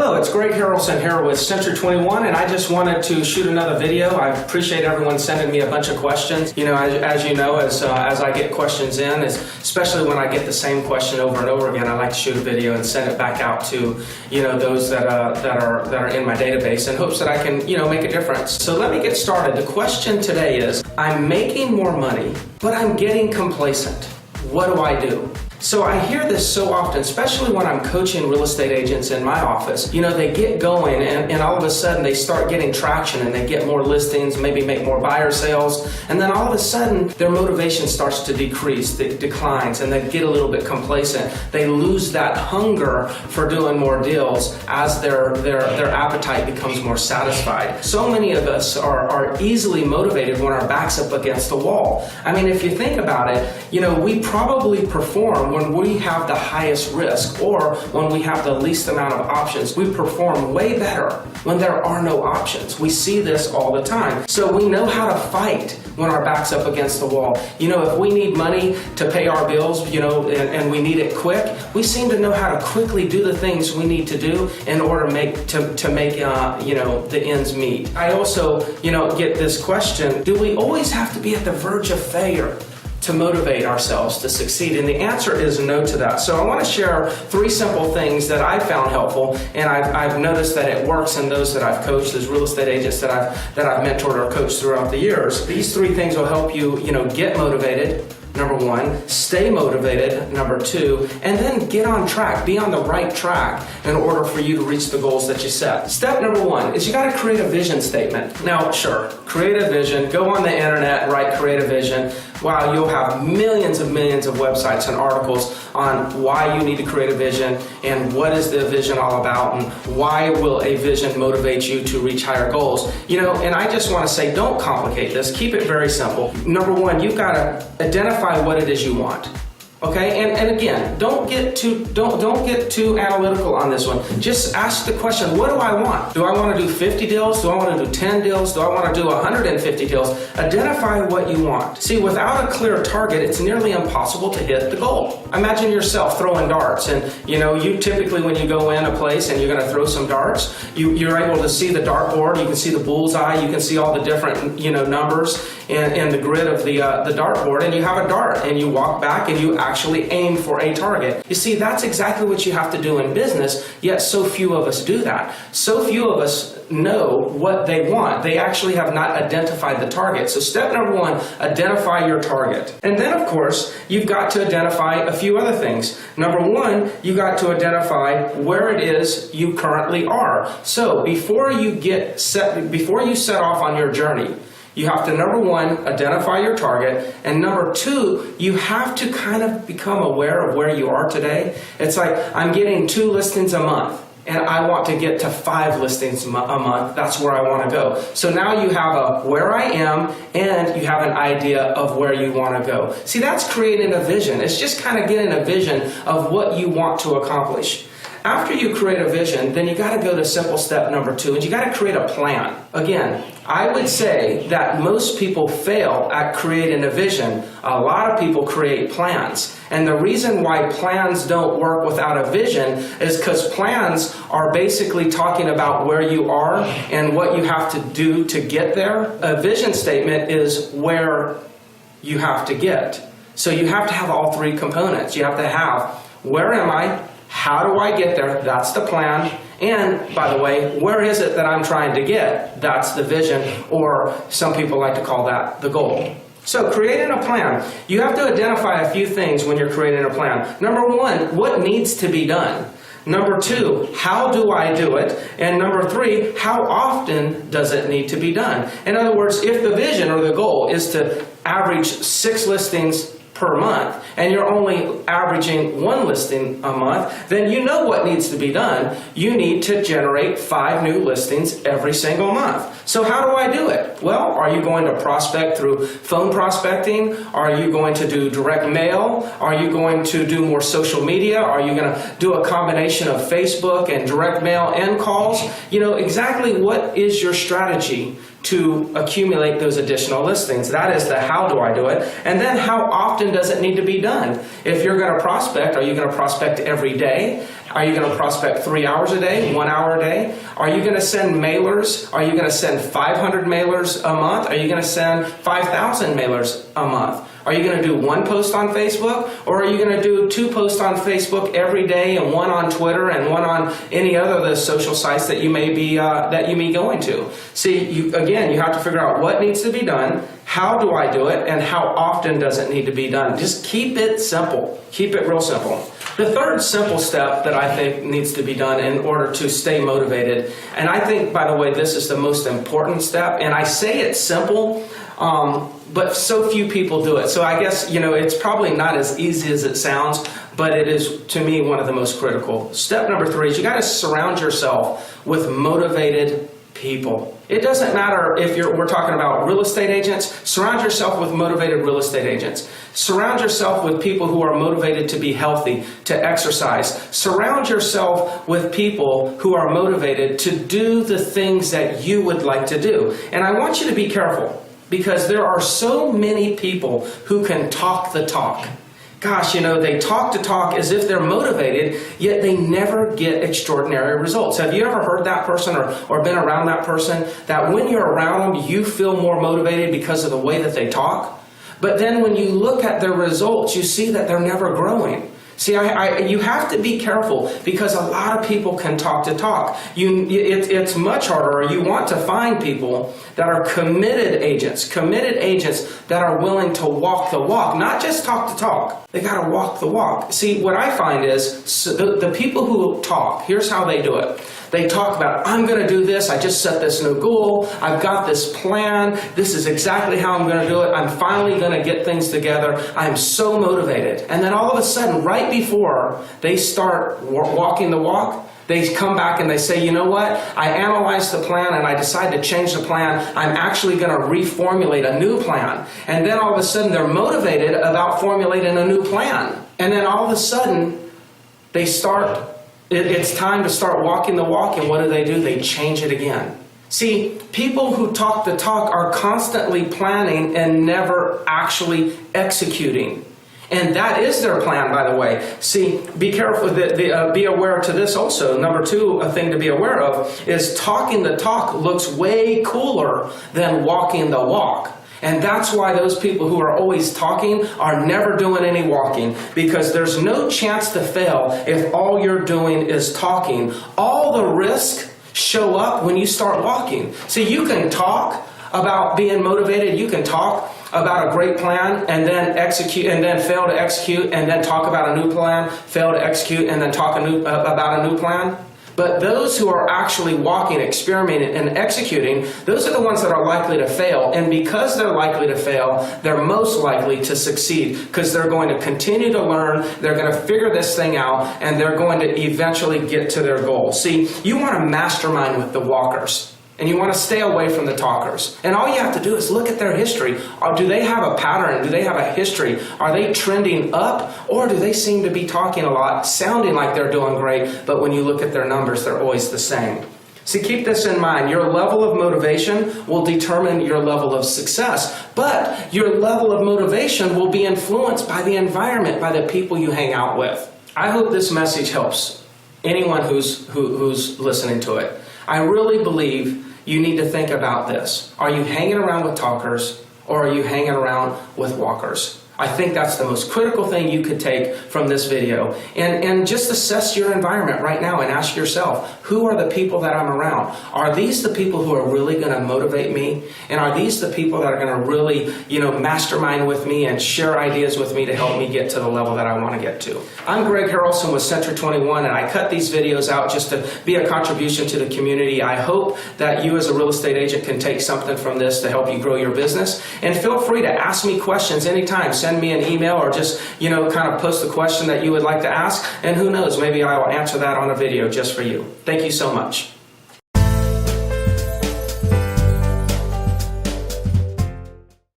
Hello, it's Greg Harrelson here with Century 21, and I just wanted to shoot another video. I appreciate everyone sending me a bunch of questions. You know, as you know, as I get questions in, especially when I get the same question over and over again, I like to shoot a video and send it back out to, you know, those that are in my database in hopes that I can, you know, make a difference. So let me get started. The question today is, I'm making more money, but I'm getting complacent. What do I do? So I hear this so often, especially when I'm coaching real estate agents in my office. You know, they get going and all of a sudden they start getting traction and they get more listings, maybe make more buyer sales, and then all of a sudden their motivation starts to decrease, it declines, and they get a little bit complacent. They lose that hunger for doing more deals as their appetite becomes more satisfied. So many of us are easily motivated when our back's up against the wall. I mean, if you think about it, you know, we probably perform when we have the highest risk or when we have the least amount of options. We perform way better when there are no options. We see this all the time. So we know how to fight when our back's up against the wall. You know, if we need money to pay our bills, you know, and we need it quick, we seem to know how to quickly do the things we need to do in order to make you know, the ends meet. I also, you know, get this question, do we always have to be at the verge of failure to motivate ourselves to succeed? And the answer is no to that. So I want to share 3 simple things that I found helpful, and I've noticed that it works in those that I've coached, those real estate agents that I've mentored or coached throughout the years. These 3 things will help you, you know, get motivated, number 1, stay motivated, number 2, and then get on track, be on the right track in order for you to reach the goals that you set. Step number 1 is you got to create a vision statement. Now, sure, create a vision, go on the internet and write create a vision. Wow, you'll have millions of websites and articles on why you need to create a vision and what is the vision all about and why will a vision motivate you to reach higher goals. You know, and I just want to say, don't complicate this. Keep it very simple. Number 1, you've got to identify what it is you want. Okay, and again, don't get too analytical on this one. Just ask the question, what do I want? Do I want to do 50 deals? Do I want to do 10 deals? Do I want to do 150 deals? Identify what you want. See, without a clear target, it's nearly impossible to hit the goal. Imagine yourself throwing darts, and you know, you typically when you go in a place and you're going to throw some darts, you're able to see the dartboard, you can see the bullseye, you can see all the different, you know, numbers and the grid of the dartboard, and you have a dart, and you walk back and you actually aim for a target. You see, that's exactly what you have to do in business, yet so few of us do that. So few of us know what they want. They actually have not identified the target. So step number 1, identify your target. And then, of course, you've got to identify a few other things. Number 1, you got to identify where it is you currently are. So before you set off on your journey, you have to, number 1, identify your target, and number 2, you have to kind of become aware of where you are today. It's like, I'm getting 2 listings a month, and I want to get to 5 listings a month. That's where I want to go. So now you have a where I am, and you have an idea of where you want to go. See, that's creating a vision. It's just kind of getting a vision of what you want to accomplish. After you create a vision, then you got to go to simple step number 2, and you got to create a plan. Again, I would say that most people fail at creating a vision. A lot of people create plans. And the reason why plans don't work without a vision is because plans are basically talking about where you are and what you have to do to get there. A vision statement is where you have to get. So you have to have all 3 components. You have to have, where am I? How do I get there? That's the plan. And, by the way, where is it that I'm trying to get? That's the vision, or some people like to call that the goal. So creating a plan, you have to identify a few things when you're creating a plan. Number 1, what needs to be done? Number 2, how do I do it? And number 3, how often does it need to be done? In other words, if the vision or the goal is to average 6 listings per month, and you're only averaging 1 listing a month, then you know what needs to be done. You need to generate 5 new listings every single month. So how do I do it? Well, are you going to prospect through phone prospecting? Are you going to do direct mail? Are you going to do more social media? Are you going to do a combination of Facebook and direct mail and calls? You know, exactly what is your strategy to accumulate those additional listings. That is the how do I do it. And then how often does it need to be done? If you're going to prospect, are you going to prospect every day? Are you going to prospect 3 hours a day, 1 hour a day? Are you going to send mailers? Are you going to send 500 mailers a month? Are you going to send 5,000 mailers a month? Are you going to do one post on Facebook, or are you going to do 2 posts on Facebook every day, and 1 on Twitter, and 1 on any other of the social sites that you may be going to? See, again, you have to figure out what needs to be done, how do I do it, and how often does it need to be done. Just keep it simple. Keep it real simple. The third simple step that I think needs to be done in order to stay motivated, and I think, by the way, this is the most important step, and I say it's simple, but so few people do it. So I guess, it's probably not as easy as it sounds, but it is, to me, one of the most critical. Step number 3 is you got to surround yourself with motivated people. It doesn't matter if we're talking about real estate agents. Surround yourself with motivated real estate agents. Surround yourself with people who are motivated to be healthy, to exercise. Surround yourself with people who are motivated to do the things that you would like to do. And I want you to be careful, because there are so many people who can talk the talk. Gosh, they talk the talk as if they're motivated, yet they never get extraordinary results. Have you ever heard that person or been around that person, that when you're around them, you feel more motivated because of the way that they talk? But then when you look at their results, you see that they're never growing. See, you have to be careful, because a lot of people can talk the talk. It's much harder, or you want to find people that are committed agents that are willing to walk the walk, not just talk the talk. They got to walk the walk. See, what I find is the people who talk, here's how they do it. They talk about, I'm going to do this, I just set this new goal, I've got this plan, this is exactly how I'm going to do it, I'm finally going to get things together, I'm so motivated. And then all of a sudden, right before they start walking the walk, they come back and they say, you know what, I analyzed the plan and I decided to change the plan, I'm actually going to reformulate a new plan. And then all of a sudden they're motivated about formulating a new plan. And then all of a sudden it's time to start walking the walk, and what do? They change it again. See, people who talk the talk are constantly planning and never actually executing. And that is their plan, by the way. See, be careful, be aware to this also. Number 2, a thing to be aware of is talking the talk looks way cooler than walking the walk. And that's why those people who are always talking are never doing any walking, because there's no chance to fail if all you're doing is talking. All the risks show up when you start walking. See, you can talk about being motivated, you can talk about a great plan and then execute, and then fail to execute, and then talk about a new plan, fail to execute, and then talk about a new plan. But those who are actually walking, experimenting, and executing, those are the ones that are likely to fail. And because they're likely to fail, they're most likely to succeed, because they're going to continue to learn, they're going to figure this thing out, and they're going to eventually get to their goal. See, you want to mastermind with the walkers. And you want to stay away from the talkers. And all you have to do is look at their history. Do they have a pattern? Do they have a history? Are they trending up? Or do they seem to be talking a lot, sounding like they're doing great, but when you look at their numbers, they're always the same? See, keep this in mind. Your level of motivation will determine your level of success. But your level of motivation will be influenced by the environment, by the people you hang out with. I hope this message helps anyone who's listening to it. I really believe you need to think about this. Are you hanging around with talkers, or are you hanging around with walkers? I think that's the most critical thing you could take from this video. And just assess your environment right now and ask yourself, who are the people that I'm around? Are these the people who are really going to motivate me? And are these the people that are going to really, mastermind with me and share ideas with me to help me get to the level that I want to get to? I'm Greg Harrelson with Century 21, and I cut these videos out just to be a contribution to the community. I hope that you as a real estate agent can take something from this to help you grow your business. And feel free to ask me questions anytime. Send me an email, or just, kind of post the question that you would like to ask. And who knows, maybe I will answer that on a video just for you. Thank you so much.